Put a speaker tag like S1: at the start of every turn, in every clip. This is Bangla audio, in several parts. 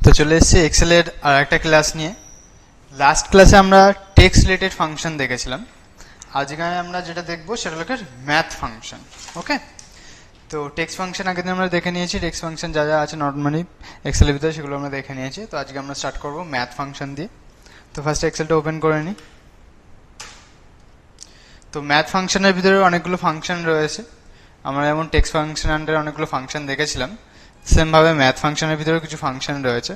S1: তো চলে এসেছি এক্সেলের আর একটা ক্লাস নিয়ে। লাস্ট ক্লাসে আমরা টেক্সট রিলেটেড ফাংশন দেখেছিলাম। আজকে আমরা যেটা দেখবো সেটা হলো ম্যাথ ফাংশন। ওকে, তো টেক্সট ফাংশন আগের দিন আমরা দেখে নিয়েছি। টেক্সট ফাংশন যা যা আছে নর্মালি এক্সেলের ভিতরে সেগুলো আমরা দেখে নিয়েছি। তো আজকে আমরা স্টার্ট করবো ম্যাথ ফাংশন দিয়ে। তো ফার্স্টে এক্সেলটা ওপেন করে নিই। তো ম্যাথ ফাংশনের ভিতরে অনেকগুলো ফাংশন রয়েছে। আমরা যেমন টেক্সট ফাংশন আন্ডারে অনেকগুলো ফাংশন দেখেছিলাম, সেমভাবে ম্যাথ ফাংশনের ভিতরে কিছু ফাংশন রয়েছে।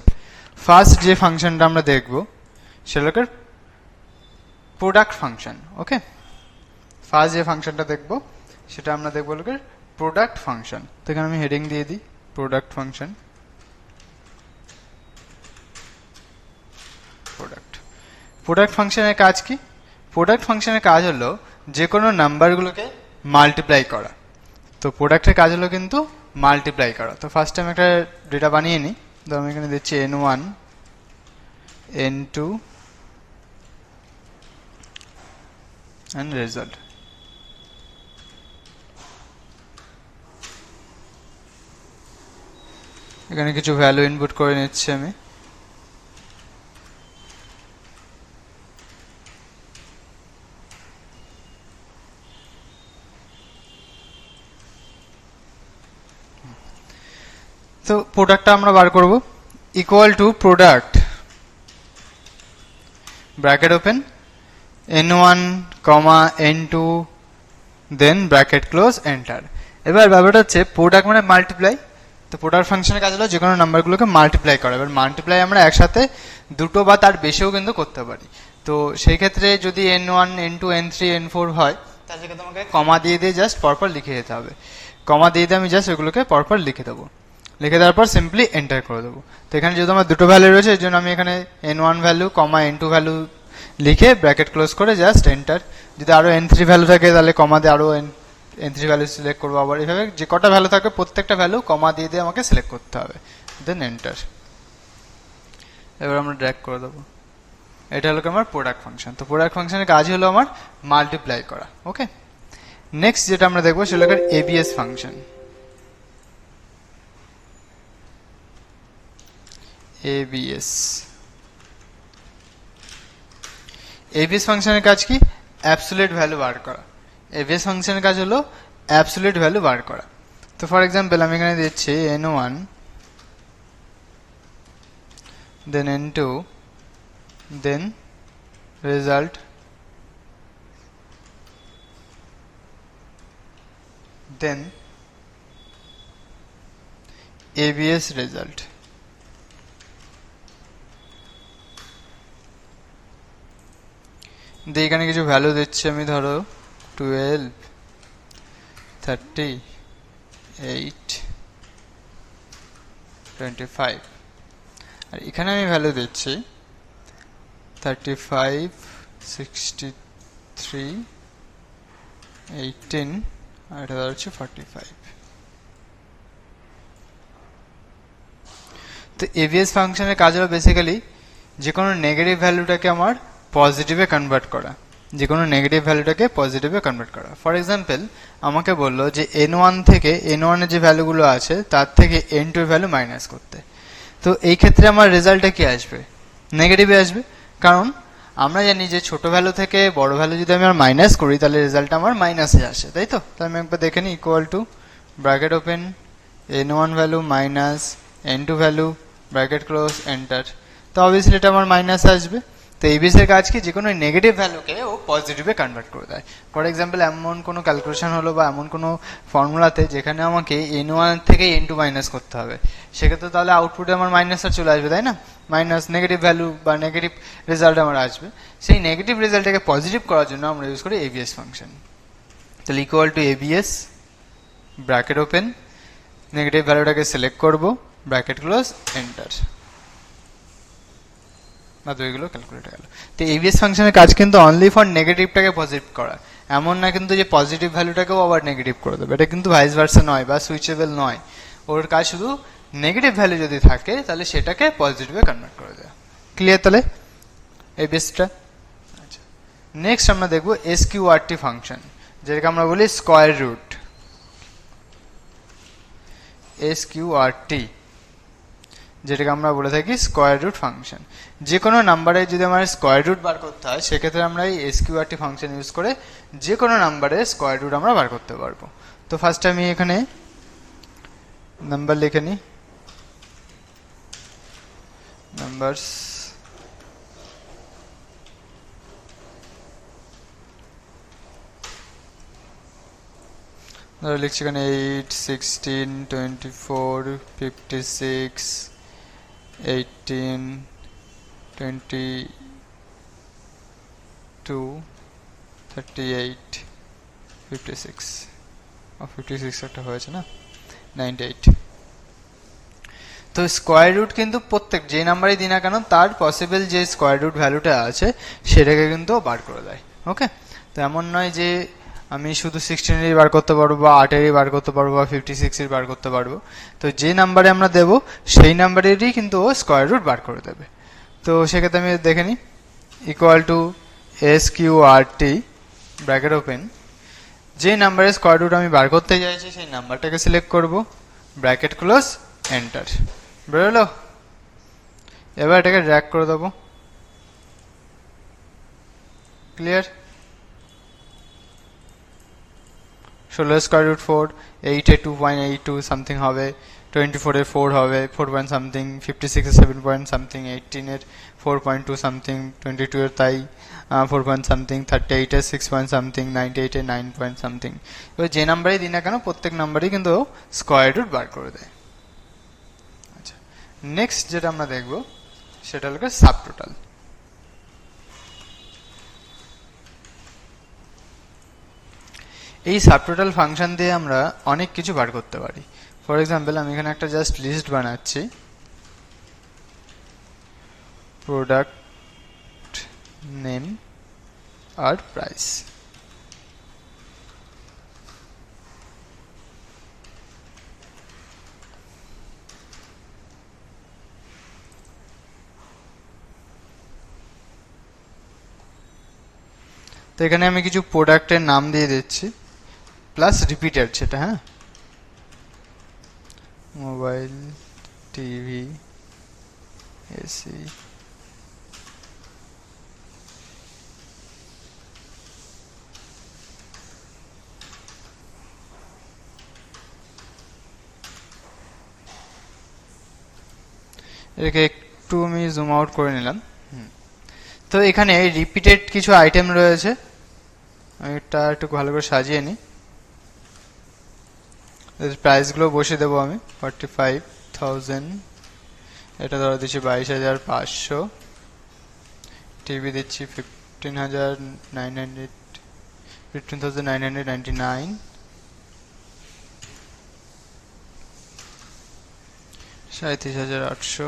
S1: ফার্স্ট যে ফাংশনটা আমরা দেখব সেটা হলো প্রোডাক্ট ফাংশন। ওকে, ফার্স্ট যে ফাংশনটা দেখব সেটা আমরা দেখবো হলো প্রোডাক্ট ফাংশন। তো এখানে আমি হেডিং দিয়ে দিই প্রোডাক্ট ফাংশন। প্রোডাক্ট ফাংশনের কাজ কি? প্রোডাক্ট ফাংশনের কাজ হলো যে কোনো নাম্বারগুলোকে মাল্টিপ্লাই করা। তো প্রোডাক্টের কাজ হলো কিন্তু মাল্টিপ্লাই করা। তো ফার্স্ট টাইম একটা ডেটা বানিয়ে নিই। তো আমি এখানে দিচ্ছি n1 n2 and রেজাল্ট। এখানে কিছু ভ্যালু ইনপুট করে নিচ্ছি আমি। তো প্রোডাক্টটা আমরা বার করব। Equal to product bracket open n1 n2 then bracket close enter. এবার ব্যাপারটা হচ্ছে প্রোডাক্ট মানে মাল্টিপ্লাই। তো প্রোডাক্ট ফাংশনের কাজ হলো যে কোনো নাম্বারগুলোকে মাল্টিপ্লাই করা। এবার মাল্টিপ্লাই আমরা একসাথে দুটো বা তার বেশিও কিন্তু করতে পারি। তো সেই ক্ষেত্রে যদি n1 n2 n3 n4 হয় তাহলে সেক্ষেত্রে আমাকে কমা দিয়ে দিয়ে জাস্ট পরপর লিখে যেতে হবে। কমা দিয়ে দিয়ে আমি জাস্ট ওগুলোকে পরপর লিখে দেবো। লিখে দেওয়ার পর সিম্পলি এন্টার করে দেবো। তো এখানে যেহেতু আমার দুটো ভ্যালু রয়েছে এই জন্য আমি এখানে n1 ভ্যালু কমা n2 ভ্যালু লিখে ব্র্যাকেট ক্লোজ করে জাস্ট এন্টার। যদি আরও n3 ভ্যালু থাকে তাহলে কমা দিয়ে আরও n3 ভ্যালু সিলেক্ট করবো। আবার এইভাবে যে কটা ভ্যালু থাকবে প্রত্যেকটা ভ্যালু কমা দিয়ে দিয়ে আমাকে সিলেক্ট করতে হবে, দেন এন্টার। এবার আমরা ড্র্যাগ করে দেবো। এটা হলো আমার প্রোডাক্ট ফাংশন। তো প্রোডাক্ট ফাংশনের কাজ হলো আমার মাল্টিপ্লাই করা। ওকে, নেক্সট যেটা আমরা দেখবো সেটা হলো এবিএস ফাংশন। এবিএস এবিএস ফাংশনের কাজ কি? অ্যাবসলিউট ভ্যালু বার করা। এবিএস ফাংশনের কাজ হলো অ্যাবসলিউট ভ্যালু বার করা। তো ফর এক্সাম্পল আমি এখানে দিচ্ছি n1 দেন n2 দেন রেজাল্ট দেন এবিএস রেজাল্ট। দিয়ে এখানে কিছু ভ্যালু দিচ্ছি আমি, ধরো 12 38 25। আর এখানে আমি ভ্যালু দিচ্ছি 35 63 18 আর এটা হচ্ছে 45। তো এবিএস ফাংশনের কাজ হলো বেসিক্যালি যে কোনো নেগেটিভ ভ্যালুটাকে আমার পজিটিভে কনভার্ট করা। যে কোনো নেগেটিভ ভ্যালুটাকে পজিটিভে কনভার্ট করা। ফর এক্সাম্পল আমাকে বললো যে n1 থেকে n1 এর যে ভ্যালুগুলো আছে তার থেকে n2 এর ভ্যালু মাইনাস করতে। তো এই ক্ষেত্রে আমার রেজাল্টটা কি আসবে? নেগেটিভে আসবে। কারণ আমরা জানি যে ছোট ভ্যালু থেকে বড় ভ্যালু যদি আমি আর মাইনাস করি তাহলে রেজাল্টটা আমার মাইনাসে আসে, তাই তো? তাহলে আমি একবার দেখে নিই। Equal two bracket open n1 value minus n2 value bracket close enter. তো অবভিয়াসলি এটা আমার মাইনাস আসবে। তো এবিএস এর কাজ কি? যে কোনো নেগেটিভ ভ্যালুকে ও পজিটিভে কনভার্ট করে দেয়। ফর এক্সাম্পল এমন কোনো ক্যালকুলেশন হলো বা এমন কোনো ফর্মুলাতে যেখানে আমাকে n1 থেকে n2 মাইনাস করতে হবে, সেক্ষেত্রে তাহলে আউটপুটে আমার মাইনাসটা চলে আসবে, তাই না? মাইনাস নেগেটিভ ভ্যালু বা নেগেটিভ রেজাল্ট আমার আসবে। সেই নেগেটিভ রেজাল্টটাকে পজিটিভ করার জন্য আমরা ইউজ করি এবিএস ফাংশন। তাহলে equal to ABS bracket open negative ভ্যালুটাকে সিলেক্ট করব ব্র্যাকেট ক্লোজ এন্টার। বা দুইগুলো ক্যালকুলেট হয়ে গেল। তো এবিএস ফাংশনের কাজ কিন্তু অনলি ফর নেগেটিভটাকে পজিটিভ করা। এমন না কিন্তু যে পজিটিভ ভ্যালুটাকেও আবার নেগেটিভ করে দেবে। এটা কিন্তু ভাইস ভার্সা নয় বা সুইচেবল নয়। ওর কাজ শুধু নেগেটিভ ভ্যালু যদি থাকে তাহলে সেটাকে পজিটিভে কনভার্ট করে দেয়। ক্লিয়ার তাহলে এবিএসটা? আচ্ছা, নেক্সট আমরা দেখবো এসকিউআরটি ফাংশন, যেটাকে আমরা বলি স্কয়ার রুট। এসকিউআরটি যেটাকে আমরা বলে থাকি স্কোয়ার রুট ফাংশন। যে কোনো নাম্বারের যদি আমার স্কোয়ার রুট বার করতে হয় সেক্ষেত্রে আমরা এই এসকিউআরটি ফাংশন ইউজ করে যে কোনো নাম্বারের স্কোয়ার রুট আমরা বার করতে পারবো। তো ফার্স্ট আমি এখানে নাম্বার লিখে নিই, নাম্বারস ধরো লিখছি এখানে 8, 16, 24, 56, 18, 22, 38, 56 56 একটা হয়েছে না, 98। তো স্কোয়ার রুট কিন্তু প্রত্যেক যে নাম্বারই দিই না কেন তার পসিবল যে স্কোয়ার রুট ভ্যালুটা আছে সেটাকে কিন্তু বার করে দেয়। ওকে, তো এমন নয় যে আমি শুধু 16-এরই বার করতে পারবো বা 8-এরই বার করতে পারবো বা 56-এর বার করতে পারবো। তো যে নাম্বারে আমরা দেব সেই নাম্বারেরই কিন্তু ও স্কোয়ার রুট বার করে দেবে। তো সেক্ষেত্রে আমি দেখে নিই, equal to SQRT bracket open, যে নাম্বারের স্কোয়ার রুট আমি বার করতে চাইছি সেই নাম্বারটাকে সিলেক্ট করব, ব্র্যাকেট ক্লোজ, এন্টার। বেরোলো। এবার এটাকে ড্র্যাগ করে দেবো। ক্লিয়ার? 16 স্কোয়ার রুট 4, 8-এ 2.82 সামথিং হবে, 24-এর 4 হবে 4 পয়েন্ট সামথিং, 56-এর 7 পয়েন্ট সামথিং, 18-এর 4.2 সামথিং, 22-এর তাই 4 পয়েন্ট সামথিং, 38-এর 6 পয়েন্ট সামথিং, 98-এর 9 পয়েন্ট সামথিং। এবার যে নাম্বারই দিই না কেন প্রত্যেক নাম্বারই কিন্তু স্কোয়ার রুট বার করে দেয়। আচ্ছা, নেক্সট যেটা আমরা দেখব সেটা হলো সাবটোটাল। এই সাবটোটাল ফাংশন দিয়ে আমরা অনেক কিছু বার করতে পারি। ফর এক্সাম্পল আমি এখানে একটা জাস্ট লিস্ট বানাচ্ছি, প্রোডাক্ট নেম আর প্রাইস। তো এখানে আমি কিছু প্রোডাক্টের নাম দিয়ে দিচ্ছি, প্লাস রিপিটেড সেটা, হ্যাঁ, মোবাইল, টিভি, এসি, এটাকে একটু আমি জুম আউট করে নিলাম। তো এখানে রিপিটেড কিছু আইটেম রয়েছে, আমি এটা একটু ভালো করে সাজিয়ে নিই। প্রাইসগুলো বসিয়ে দেবো আমি, 45,000, এটা ধরে দিচ্ছি 22,500, টিভি দিচ্ছি 15,999, 37,800,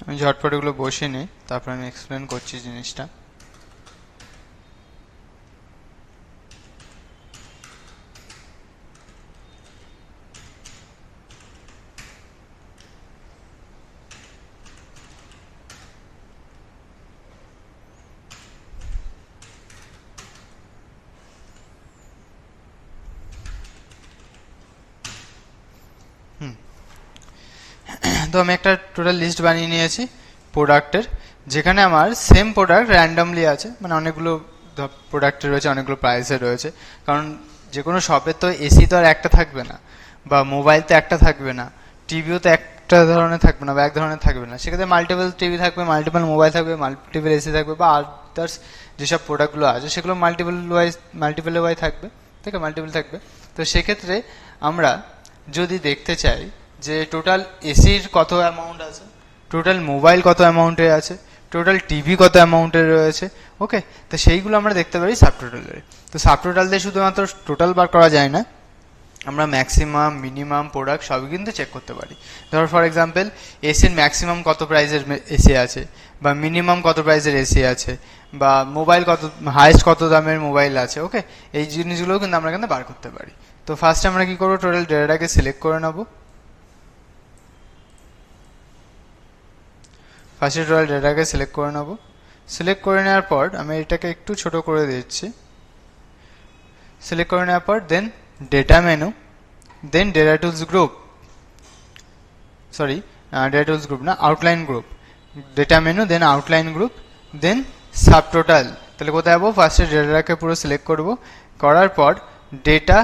S1: আমি ঝটপট এগুলো বসিয়ে নিই, তারপর আমি এক্সপ্লেন করছি জিনিসটা। তো আমি একটা টোটাল লিস্ট বানিয়ে নিয়েছি প্রোডাক্টের, যেখানে আমার সেম প্রোডাক্ট র্যান্ডমলি আছে, মানে অনেকগুলো প্রোডাক্টের রয়েছে, অনেকগুলো প্রাইসের রয়েছে। কারণ যে কোনো শপে তো এসি তো আর একটা থাকবে না, বা মোবাইল তো একটা থাকবে না, টিভিও তো একটা ধরনের থাকবে না বা এক ধরনের থাকবে না। সেক্ষেত্রে মাল্টিপল টিভি থাকবে, মাল্টিপল মোবাইল থাকবে, মাল্টিপল এসি থাকবে, বা আদার্স যেসব প্রোডাক্টগুলো আছে সেগুলো মাল্টিপল ওয়াই থাকবে, ঠিক আছে, মাল্টিপল থাকবে। তো সেক্ষেত্রে আমরা যদি দেখতে চাই যে টোটাল এসির কত অ্যামাউন্ট আছে, টোটাল মোবাইল কত অ্যামাউন্টে আছে, টোটাল টিভি কত অ্যামাউন্টের রয়েছে, ওকে, তো সেইগুলো আমরা দেখতে পারি সাবটোটালে। তো সাবটোটাল দিয়ে শুধুমাত্র টোটাল বার করা যায় না, আমরা ম্যাক্সিমাম, মিনিমাম প্রোডাক্ট সবই কিন্তু চেক করতে পারি। ধর ফর এক্সাম্পল এসির ম্যাক্সিমাম কত প্রাইসের এসি আছে, বা মিনিমাম কত প্রাইসের এসি আছে, বা মোবাইল কত, হাইয়েস্ট কত দামের মোবাইল আছে, ওকে, এই জিনিসগুলোও কিন্তু আমরা কিন্তু বার করতে পারি। তো ফার্স্ট আমরা কি করবো, টোটাল ডেটাটাকে সিলেক্ট করে নেবো, ফার্স্টে টোটাল ডেটাকে সিলেক্ট করে নেব। সিলেক্ট করে নেওয়ার পর আমি এটাকে একটু ছোট করে দিচ্ছি। সিলেক্ট করে নেওয়ার পর then data menu, then data tools group, sorry data tools group না, outline group, data menu, then outline group, then sub total. তাহলে কোথায় যাবো? ফার্স্টে ডেটাটাকে পুরো সিলেক্ট করব, করার পর data,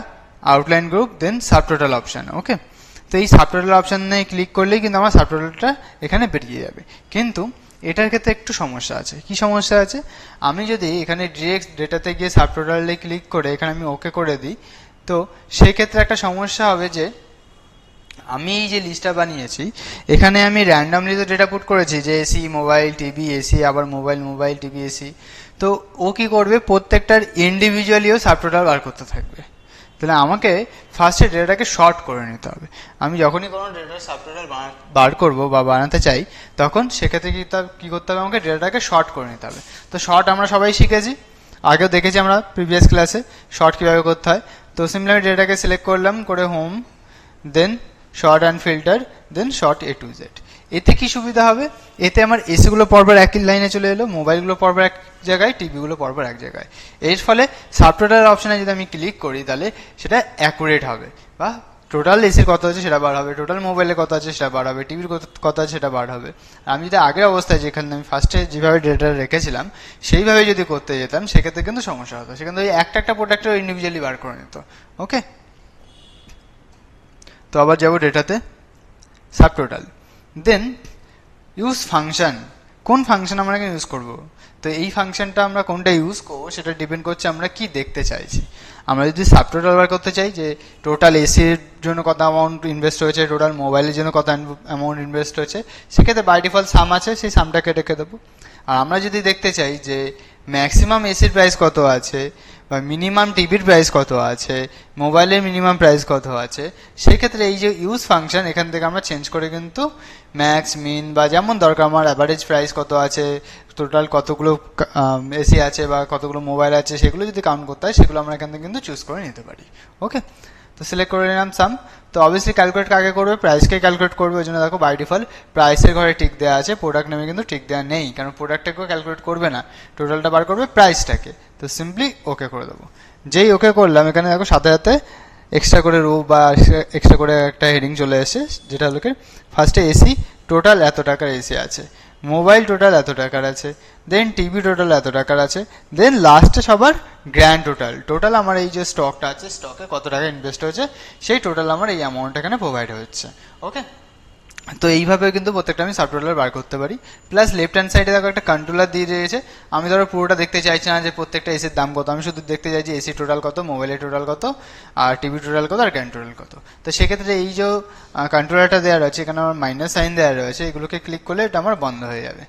S1: outline group, then sub total option. ওকে, তো এই সাব টোটাল অপশানে ক্লিক করলেই কিন্তু আমার সাব টোটালটা এখানে বেরিয়ে যাবে। কিন্তু এটার ক্ষেত্রে একটু সমস্যা আছে। কি সমস্যা আছে? আমি যদি এখানে ডিরেক্ট ডেটাতে গিয়ে সাব টোটালে ক্লিক করে এখানে আমি ওকে করে দিই, তো সেই ক্ষেত্রে একটা সমস্যা হবে যে আমি এই যে লিস্টটা বানিয়েছি এখানে আমি র্যান্ডামলি তো ডেটা পুট করেছি যে এসি, মোবাইল, টিভি, এসি, আবার মোবাইল, মোবাইল, টিভি, এসি। তো ও কি করবে? প্রত্যেকটার ইন্ডিভিজুয়ালিও সাব টোটাল বার করতে থাকবে। তাহলে আমাকে ফার্স্টে ডেটাটাকে শর্ট করে নিতে হবে। আমি যখনই কোনো ডেটার সাব টোটাল বার করবো বা বানাতে চাই, তখন সেক্ষেত্রে কি করতে হবে? আমাকে ডেটাটাকে শর্ট করে নিতে হবে। তো শর্ট আমরা সবাই শিখেছি, আগেও দেখেছি আমরা প্রিভিয়াস ক্লাসে শর্ট কীভাবে করতে হয়। তো সিম্পলি আমি ডেটাটাকে সিলেক্ট করলাম, করে home, then sort and filter, then sort A to Z। এতে কি সুবিধা হবে? এতে আমার এসিগুলো পরপর একই লাইনে চলে এলো, মোবাইলগুলো পরপর এক জায়গায়, টিভিগুলো পরপর এক জায়গায়। এর ফলে সাব টোটাল অপশানে যদি আমি ক্লিক করি তাহলে সেটা অ্যাকুরেট হবে, বা টোটাল এসির কত আছে সেটা বার হবে, টোটাল মোবাইলে কত আছে সেটা বার হবে, টিভির কত আছে সেটা বার হবে। আমি যদি আগের অবস্থায় যেখানে আমি ফার্স্টে যেভাবে ডেটা রেখেছিলাম সেইভাবে যদি করতে যেতাম সেক্ষেত্রে কিন্তু সমস্যা হতো। সেখানে ওই একটা প্রোডাক্টও ইন্ডিভিজুয়ালি বার করে নিত। ওকে, তো আবার যাবো ডেটাতে, subtotal, then use function. কোন ফাংশন আমরা ইউজ করব? তো এই ফাংশনটা আমরা কোনটা ইউজ করবো সেটা ডিপেন্ড করছে আমরা কি দেখতে চাইছি। আমরা যদি সাব টোটাল বার করতে চাই যে টোটাল এসির জন্য কত অ্যামাউন্ট ইনভেস্ট হয়েছে, টোটাল মোবাইলের জন্য কত অ্যামাউন্ট ইনভেস্ট হয়েছে, সেক্ষেত্রে বাই ডিফল্ট সাম আছে, সেই সামটাকে রেখে দেবো। আর আমরা যদি দেখতে চাই যে ম্যাক্সিমাম এসির প্রাইস কত আছে, বা মিনিমাম টিভির প্রাইস কত আছে, মোবাইলের মিনিমাম প্রাইস কত আছে, সেই ক্ষেত্রে এই যে ইউজ ফাংশন এখান থেকে আমরা চেঞ্জ করে কিন্তু ম্যাক্স, মিন, বা যেমন দরকার আমার অ্যাভারেজ প্রাইস কত আছে, টোটাল কতগুলো এসি আছে বা কতগুলো মোবাইল আছে, সেগুলো যদি কাউন্ট করতে হয় সেগুলো আমরা এখান থেকে কিন্তু চুজ করে নিতে পারি। ওকে, তো সিলেক্ট করে নিলাম সাম। তো অবভিয়াসলি ক্যালকুলেট কাকে করবে? প্রাইসকে ক্যালকুলেট করবে। ওই জন্য দেখো বাই ডিফল্ট প্রাইসের ঘরে টিক দেওয়া আছে, প্রোডাক্ট নেমে কিন্তু টিক দেওয়া নেই, কারণ প্রোডাক্টটাকেও ক্যালকুলেট করবে না, টোটালটা বার করবে প্রাইসটাকে। তো সিম্পলি ওকে করে দেবো। যেই ওকে করলাম এখানে দেখো সাথে সাথে এক্সট্রা করে রো বা এক্সট্রা করে একটা হেডিং চলে এসে, যেটা হলো কি ফার্স্টে এসি টোটাল এত টাকার এসি আছে, মোবাইল টোটাল এত টাকার আছে, দেন টিভি টোটাল এত টাকার আছে, দেন লাস্টে সবার গ্র্যান্ড টোটাল, টোটাল আমার এই যে স্টকটা আছে স্টকে কত টাকা ইনভেস্ট হয়েছে সেই টোটাল আমার এই অ্যামাউন্ট এখানে প্রোভাইড হচ্ছে। ওকে, তো এইভাবে কিন্তু প্রত্যেকটা আমি সাব টোটাল বার করতে পারি। প্লাস লেফট হ্যান্ড সাইডে দেখো একটা কন্ট্রোলার দিয়ে দিয়েছে। আমি ধরো পুরোটা দেখতে চাইছি না যে প্রত্যেকটা এসির দাম কত, আমি শুধু দেখতে চাইছি এসি টোটাল কত, মোবাইলের টোটাল কত, আর টিভি টোটাল কত, আর গ্র্যান্ড টোটাল কত। তো সেক্ষেত্রে এই যে কন্ট্রোলারটা দেওয়া রয়েছে এখানে আমার মাইনাস সাইন দেওয়া রয়েছে, এগুলোকে ক্লিক করলে এটা আমার বন্ধ হয়ে যাবে।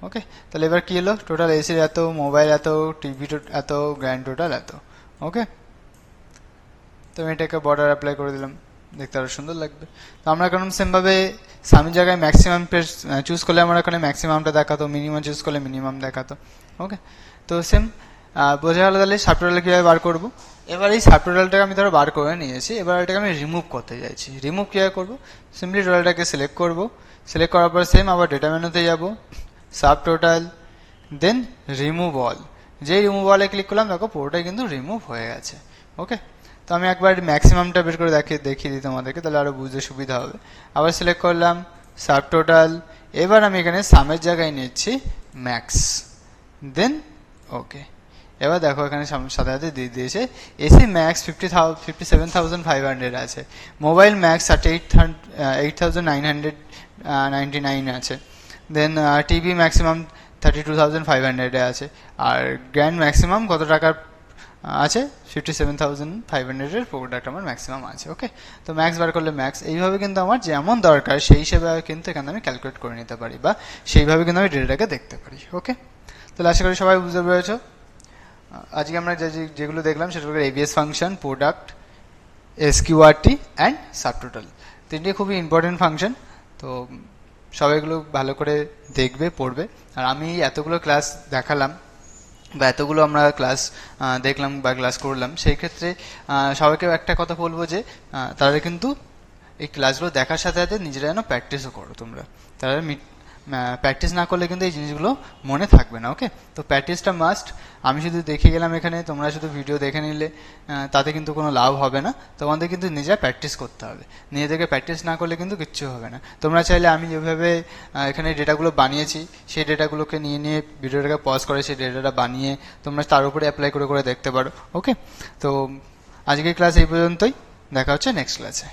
S1: ওকে, তাহলে এবার কি হলো? টোটাল এসির এত, মোবাইল এত, টিভি এত, গ্র্যান্ড টোটাল এত। ওকে, তো আমি এটাকে বর্ডার অ্যাপ্লাই করে দিলাম, দেখতে আরো সুন্দর লাগবে। তো আমরা এখন সেমভাবে সামের জায়গায় ম্যাক্সিমাম চুজ করলে আমার এখানে ম্যাক্সিমামটা দেখাতো, মিনিমাম চুজ করলে মিনিমাম দেখাতো। ওকে, তো সেম বোঝা গেল তাহলে সাব টোটাল কীভাবে বার করবো। এবার এই সাব টোটালটাকে আমি ধরো বার করে নিয়েছি, এবার এটাকে আমি রিমুভ করতে চাইছি। রিমুভ কীভাবে করবো? সিম্পলি টোটালটাকে সিলেক্ট করবো, সিলেক্ট করার পর সেম আবার ডেটা মেনুতে যাবো, সাব টোটাল, দেন রিমুভ অল। যেই রিমুভ অলে ক্লিক করলাম দেখো পুরোটাই কিন্তু রিমুভ হয়ে গেছে। ওকে, তো আমি একবার ম্যাক্সিমামটা বের করে দেখিয়ে দিই তোমাদেরকে, তাহলে আরও বুঝতে সুবিধা হবে। আবার সিলেক্ট করলাম সাব টোটাল, এবার আমি এখানে সামের জায়গায় নিচ্ছি ম্যাক্স, দেন ওকে। এবার দেখো এখানে সাথে সাথে দিয়ে দিয়েছে এসি ম্যাক্স 57,500 আছে, মোবাইল ম্যাক্স 8,999 আছে, দেন টিভি ম্যাক্সিমাম 32,500 আছে, আর গ্র্যান্ড ম্যাক্সিমাম কত টাকার আছে? 57,500 প্রোডাক্ট আমার ম্যাক্সিমাম আছে। ওকে, তো ম্যাক্স বার করলে ম্যাক্স, এইভাবে কিন্তু আমার যেমন দরকার সেই হিসেবে কিন্তু এখানে আমি ক্যালকুলেট করে নিতে পারি, বা সেইভাবে কিন্তু আমি ডেটাটাকে দেখতে পারি। ওকে, তাহলে আশা করি সবাই বুঝতে পেরেছো। আজকে আমরা যেগুলো দেখলাম সেটা হলো ABS function, product, এসকিউআরটি and sub total. তিনটি খুবই ইম্পর্টেন্ট ফাংশন, তো সবাই এগুলো ভালো করে দেখবে, পড়বে। আর আমি এতগুলো ক্লাস দেখালাম বা এতগুলো আমরা ক্লাস দেখলাম বা ক্লাস করলাম, সেই ক্ষেত্রে সবাইকে একটা কথা বলবো যে তারা কিন্তু এই ক্লাসগুলো দেখার সাথে সাথে নিজেরা যেন প্র্যাকটিসও করো তোমরা। তারা প্র্যাকটিস না করলে কিন্তু এই জিনিসগুলো মনে থাকবে না। ওকে, তো প্র্যাকটিসটা মাস্ট। আমি শুধু দেখে গেলাম এখানে, তোমরা শুধু ভিডিও দেখে নিলে তাতে কিন্তু কোনো লাভ হবে না। তোমাদের কিন্তু নিজেরা প্র্যাকটিস করতে হবে। নিজেদেরকে প্র্যাকটিস না করলে কিন্তু কিচ্ছু হবে না। তোমরা চাইলে আমি যেভাবে এখানে ডেটাগুলো বানিয়েছি সেই ডেটাগুলোকে নিয়ে নিয়ে ভিডিওটাকে পজ করে সেই ডেটাটা বানিয়ে তোমরা তার উপরে অ্যাপ্লাই করে করে দেখতে পারো। ওকে, তো আজকের ক্লাস এই পর্যন্তই, দেখা হচ্ছে নেক্সট ক্লাসে।